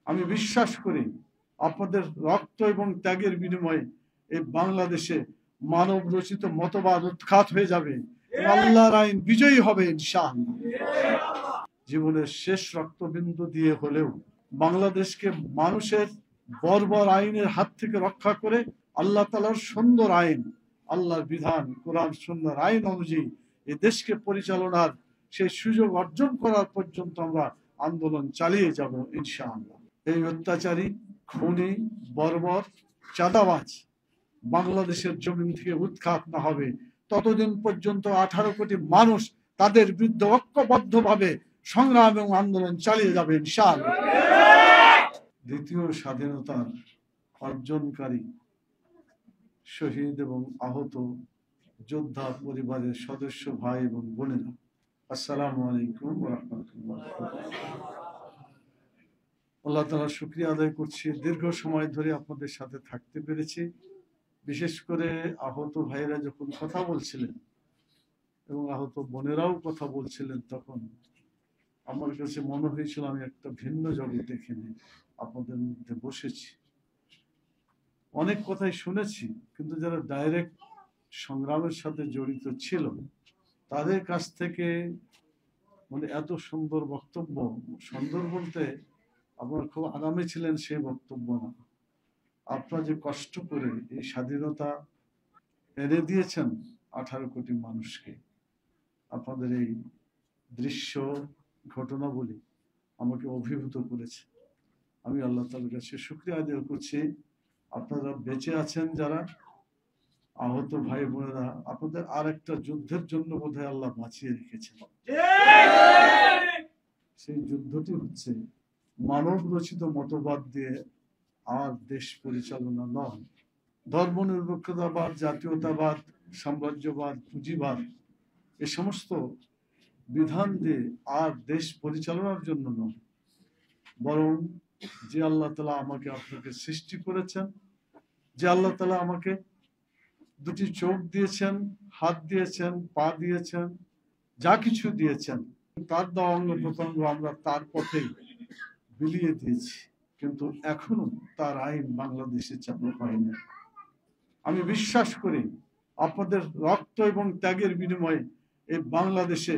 আমি বিশ্বাস করি আপনাদের রক্ত এবং ত্যাগের বিনিময়ে এই বাংলাদেশে মানব রচিত মতবাদ উৎখাত হয়ে যাবে, আল্লাহর আইন বিজয়ী হবে ইনশাআল্লাহ। জীবনের শেষ রক্তবিন্দু দিয়ে হলেও বাংলাদেশকে মানুষের বর্বর আইনের হাত থেকে রক্ষা করে আল্লাহ তাআলার সুন্দর আইন, আল্লাহর বিধান, কোরআন সুন্নাহর আইন অনুযায়ী এই দেশকে পরিচালনার সেই সুযোগ অর্জন করার পর্যন্ত আমরা আন্দোলন চালিয়ে যাব ইনশাআল্লাহ। এই অত্যাচারী, খুনি, বর্বর, চাঁদাবাজ বাংলাদেশের জমিন থেকে উৎখাত না হবে ততদিন পর্যন্ত 18 কোটি মানুষ তাদের বিরুদ্ধে ঐক্যবদ্ধভাবে সংগ্রাম এবং আন্দোলন চালিয়ে যাবে ইনশাআল্লাহ। দ্বিতীয় স্বাধীনতার অর্জনকারী শহীদ এবং আহত যোদ্ধা পরিবারের সদস্য ভাই এবং বোনেরা, আসসালামু আলাইকুম ওয়া রাহমাতুল্লাহ। আল্লাহ তাআলার শুকরিয়া আদায় করছি, দীর্ঘ সময় ধরে আপনাদের সাথে থাকতে পেরেছি। বিশেষ করে আহত ভাইরা যখন কথা বলছিলেন এবং আহত বোনেরাও কথা বলছিলেন, তখন আমার কাছে মনে হয়েছিল আমি একটা ভিন্ন জগৎ এখানে আপনাদের মধ্যে বসেছি। অনেক কথাই শুনেছি, কিন্তু যারা ডাইরেক্ট সংগ্রামের সাথে জড়িত ছিল তাদের কাছ থেকে মানে এত সুন্দর বক্তব্য, সুন্দর বলতে আপনারা খুব আগামী ছিলেন সেই বক্তব্য না। আপনারা যে কষ্ট করে এই স্বাধীনতা এনে দিয়েছেন 18 কোটি মানুষকে, আপনাদের এই দৃশ্য ঘটনাবলী আমাকে অভিভূত করেছে। আমি আল্লাহ তাআলার কাছে শুকরিয়া আদায় করছি। আপনারা বেঁচে আছেন, যারা আহত ভাই বোনেরা, আপনাদের আর একটা যুদ্ধের জন্য বোধহয় আল্লাহ বাঁচিয়ে রেখেছেন। সেই যুদ্ধটি হচ্ছে মানব রচিত মতবাদ দিয়ে আর দেশ পরিচালনা নয়। ধর্মনিরপেক্ষতাবাদ, জাতীয়তাবাদ, সাম্রাজ্যবাদ, পুঁজিবাদ, এ সমস্ত বিধান দিয়ে আর দেশ পরিচালনার জন্য নয়, বরং যে আল্লাহ তাআলা আমাকে আপনাকে সৃষ্টি করেছেন, যে আল্লাহ তাআলা আমাকে দুটি চোখ দিয়েছেন, হাত দিয়েছেন, পা দিয়েছেন, যা কিছু দিয়েছেন, তার দেওয়া অঙ্গ প্রত্যঙ্গ আমরা তার পথেই বিলিয়ে দিয়েছি, কিন্তু এখনো তার আইন বাংলাদেশে চালু হয়নি। আমি বিশ্বাস করি আপনাদের রক্ত এবং ত্যাগের বিনিময়ে এই বাংলাদেশে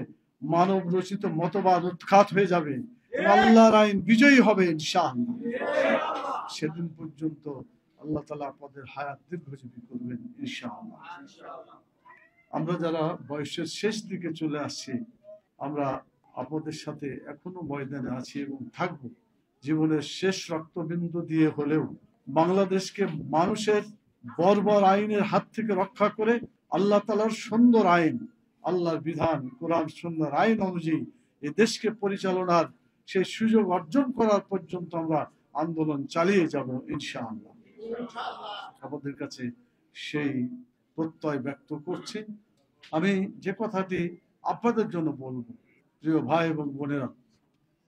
মানব রচিত মতবাদ উৎখাত হয়ে যাবে, আল্লাহর আইন বিজয়ী হবে ইনশাআল্লাহ। সেদিন পর্যন্ত আল্লাহ তাআলা আপনাদের হায়াত দীর্ঘজীবী করবেন ইনশাআল্লাহ। আমরা যারা বয়সের শেষ দিকে চলে আসছি, আমরা আপনাদের সাথে এখনো ময়দানে আছি এবং থাকব। জীবনের শেষ রক্তবিন্দু দিয়ে হলেও বাংলাদেশকে মানুষের বর্বর আইনের হাত থেকে রক্ষা করে আল্লাহ তাআলার সুন্দর আইন, আল্লাহর বিধান, কোরআন সুন্নাহর আইন অনুযায়ী এই দেশকে পরিচালনার সেই সুযোগ অর্জন করার পর্যন্ত আমরা আন্দোলন চালিয়ে যাব ইনশাআল্লাহ। আপনাদের কাছে সেই প্রত্যয় ব্যক্ত করছি। আমি যে কথাটি আপনাদের জন্য বলবো, প্রিয় ভাই এবং বোনেরা,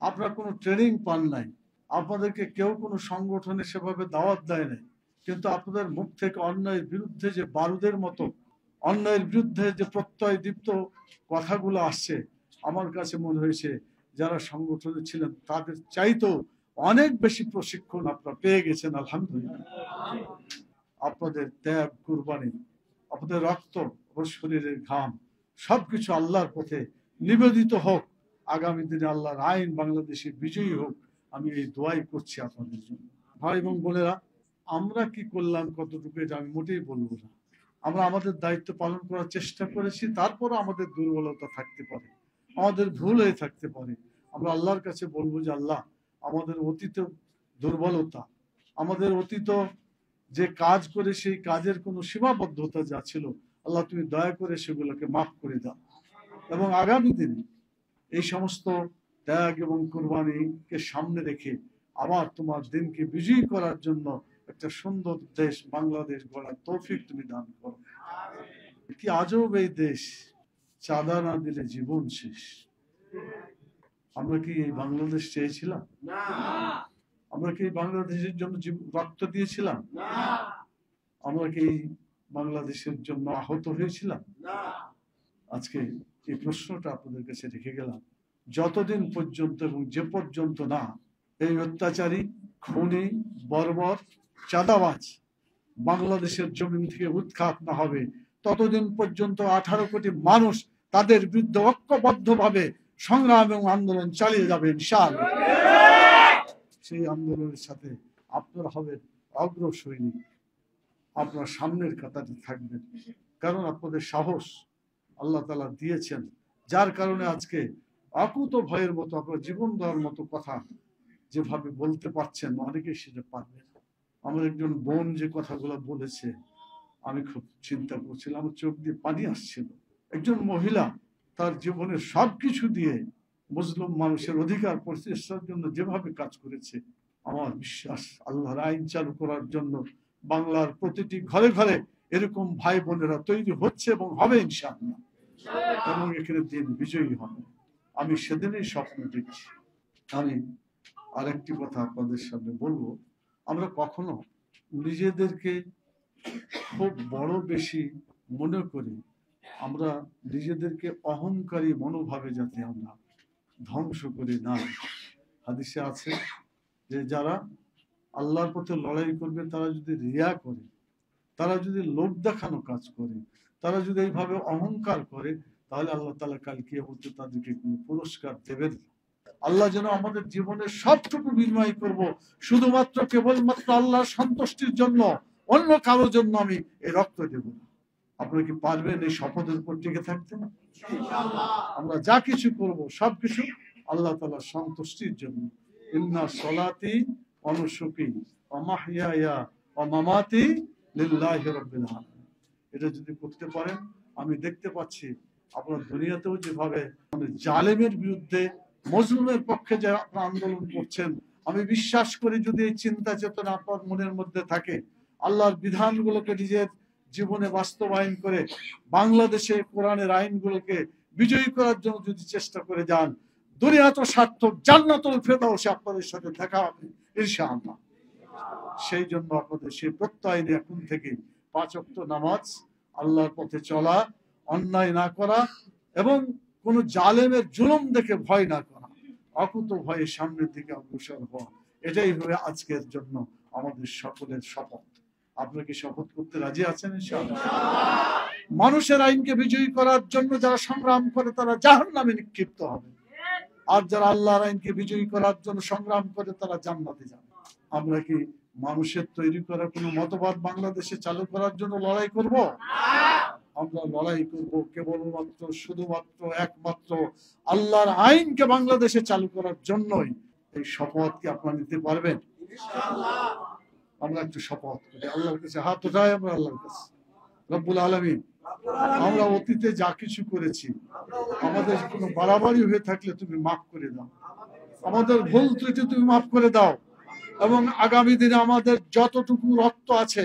আপনারা কোনো ট্রেনিং পান নাই, আপনাদেরকে কেউ কোনো সংগঠনে সেভাবে দাওয়াত দেয় নাই, কিন্তু আপনাদের মুখ থেকে অন্যায়ের বিরুদ্ধে যে বারুদের মতো, অন্যায়ের বিরুদ্ধে যে প্রত্যয় দীপ্ত কথাগুলো আসছে, আমার কাছে মনে হয়েছে যারা সংগঠনে ছিলেন তাদের চাইতেও অনেক বেশি প্রশিক্ষণ আপনারা পেয়ে গেছেন। আলহামদুলিল্লাহ। আপনাদের ত্যাগ, কুরবানি, আপনাদের রক্ত ও শরীরের ঘাম সবকিছু আল্লাহর পথে নিবেদিত হোক। আগামী দিনে আল্লাহর আইন বাংলাদেশে বিজয়ী হোক, আমি এই দোয়াই করছি আপনাদের জন্য। ভাই এবং বোনেরা, আমরা কি করলাম কতটুকু এটা আমি মোটেই বলবো না। আমরা আমাদের দায়িত্ব পালন করার চেষ্টা করেছি, তারপরে আমাদের দুর্বলতা থাকতে পারে, আমাদের ভুল হয়ে থাকতে পারে। আমরা আল্লাহর কাছে বলবো যে আল্লাহ, আমাদের অতীত দুর্বলতা, আমাদের অতীত যে কাজ করে সেই কাজের কোনো সীমাবদ্ধতা যা ছিল, আল্লাহ তুমি দয়া করে সেগুলোকে মাফ করে দাও, এবং আগামী দিনে এই সমস্ত ত্যাগ এবং কুরবানিকে সামনে রেখে আবার তোমার দিনকে বিজয়ী করার জন্য একটা সুন্দর দেশ বাংলাদেশ গড়ার তৌফিক তুমি দান করো। কি আজব এই দেশ, চাঁদা না দিলে জীবন শেষ। আমরা কি এই বাংলাদেশ চেয়েছিলাম? না। আমরা কি বাংলাদেশের জন্য রক্ত দিয়েছিলাম? না। আমরা কি বাংলাদেশের জন্য আহত হয়েছিলাম? না। আজকে এই প্রশ্নটা আপনাদের কাছে রেখে গেলাম। যতদিন পর্যন্ত এবং যে পর্যন্ত না এই অত্যাচারী, খুনি, বর্বর, চাঁদাবাজ বাংলাদেশের জমিন থেকে উৎখাত না হবে ততদিন পর্যন্ত 18 কোটি মানুষ তাদের বিরুদ্ধে ঐক্যবদ্ধভাবে সংগ্রাম এবং আন্দোলন চালিয়ে যাবে ইনশাআল্লাহ। সেই আন্দোলনের সাথে আপনারা হবেন অগ্রসৈনিক, আপনার সামনের কাতারে থাকবেন, কারণ আপনাদের সাহস আল্লাহ তাআলা দিয়েছেন, যার কারণে আজকে অকুত ভয়ের মতো আপনার জীবন দেওয়ার মতো কথা যেভাবে বলতে পারছেন, অনেকেই সেটা পারবেন। আমার একজন বোন যে কথাগুলো বলেছে আমি খুব চিন্তা করছিলাম, আমার চোখ দিয়ে পানি আসছিল। একজন মহিলা তার জীবনের সবকিছু দিয়ে মুসলিম মানুষের অধিকার প্রতিষ্ঠার জন্য যেভাবে কাজ করেছে, আমার বিশ্বাস আল্লাহর আইন চালু করার জন্য বাংলার প্রতিটি ঘরে ঘরে এরকম ভাই বোনেরা তৈরি হচ্ছে এবং হবে ইনশাআল্লাহ, এবং এখানে দিন বিজয়ী হবে। আমি সেদিনই স্বপ্ন দেখছি। আমি আরেকটি কথা আপনাদের সামনে বলবো, আমরা কখনো নিজেদেরকে খুব বড় বেশি মনে করি, আমরা নিজেদেরকে অহংকারী মনোভাবে যাতে আমরা ধ্বংস করি না। হাদিসে আছে যে যারা আল্লাহর পথে লড়াই করবে তারা যদি রিয়া করে, তারা যদি লোভ দেখানো কাজ করে, তারা যদি এইভাবে অহংকার করে, তাহলে আল্লাহ তাআলা কাল কিয়ামতে তাদেরকে কোনো পুরস্কার দেবেন না। আল্লাহ যেন আমাদের জীবনের সবটুকু বিনিময় করব শুধুমাত্র কেবলমাত্র আল্লাহর সন্তুষ্টির জন্য, অন্য কারোর জন্য আমি এই রক্ত দেব না। আপনারা কি পারবেন এই শপথের উপর টিকে থাকতে? আমরা যা কিছু করব সবকিছু আল্লাহ তাআলার সন্তুষ্টির জন্য। ইন্না সলাতি ওয়া নুসুকি ওয়া মাহইয়ায়া ওয়া মামাতি লিল্লাহি রাব্বিল আলামিন। এটা যদি করতে পারেন, আমি দেখতে পাচ্ছি আপনারা দুনিয়াতেও যেভাবে জালেমের বিরুদ্ধে মজলুমের পক্ষে যে আপনারা আন্দোলন করছেন, আমি বিশ্বাস করি যদি এই চিন্তা চেতনা আপনার মনের মধ্যে থাকে, আল্লাহর বিধানগুলোকে নিজের জীবনে বাস্তবায়ন করে বাংলাদেশে কোরআনের আইনগুলোকে বিজয়ী করার জন্য যদি চেষ্টা করে যান, দুনিয়া তো সার্থক, জান্নাতুল ফেরদাউসে আপনাদের সাথে দেখা হবে ইনশাআল্লাহ। সেই জন্য আপনাদের সেই প্রত্যয় নিয়ে এখন থেকে 5 ওয়াক্ত নামাজ, আল্লাহর পথে চলা, অন্যায় না করা এবং কোন জালেমের জুলুম দেখে ভয় না করা, অকুত ভয়ে সামনের দিকে অগ্রসর হওয়া, এটাই হবে আজকের জন্য আমাদের সকলের শপথ। আপনারা কি শপথ করতে রাজি আছেন ইনশাআল্লাহ? মানুষের আইনকে বিজয়ী করার জন্য যারা সংগ্রাম করে তারা জাহান্নামে নিক্ষিপ্ত হবে, আর যারা আল্লাহর আইনকে বিজয়ী করার জন্য সংগ্রাম করে তারা জান্নাতে যাবে। আমরা কি মানুষের তৈরি করা কোনো মতবাদ বাংলাদেশে চালু করার জন্য লড়াই করব? আমরা লড়াই করব কেবলমাত্র শুধুমাত্র একমাত্র আল্লাহর আইনকে বাংলাদেশে চালু করার জন্যই। এই শপথ কি আপনারা নিতে পারবেন? আমরা একটু শপথ করি আল্লাহর কাছে, হাত উঠাই আমরা আল্লাহর কাছে। রব্বুল আলামিন, আমরা অতীতে যা কিছু করেছি, আমাদের কোনো বাড়াবাড়ি হয়ে থাকলে তুমি মাফ করে দাও, আমাদের ভুল ত্রুটি তুমি মাফ করে দাও, এবং আগামী দিনে আমাদের যতটুকু রক্ত আছে,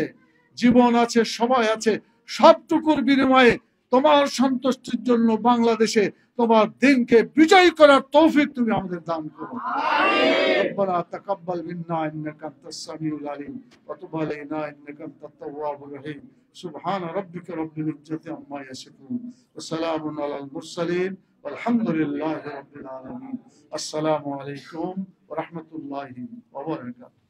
জীবন আছে, সময় আছে, সবটুকুর বিনিময়ে তোমার সন্তুষ্টির জন্য বাংলাদেশে তোমার দিনকে বিজয়ী করার তৌফিক তুমি আমাদের দান করো। রব্বানা তাকাব্বাল মিন্না ইন্নাকা আনতাস সামিউল আলিম ওয়া তুব আলাইনা ইন্নাকা আনতাত তাওয়াবুর রহিম। সুবহান রাব্বিকা রাব্বিল ইজ্জাতি আম্মা ইয়াসিফুন ওয়া সালামুন আলাল মুরসালিন ওয়ালহামদুলিল্লাহি রাব্বিল আলামিন। আসসালামু আলাইকুম ওয়া রাহমাতুল্লাহি ওয়া বারাকাতুহু।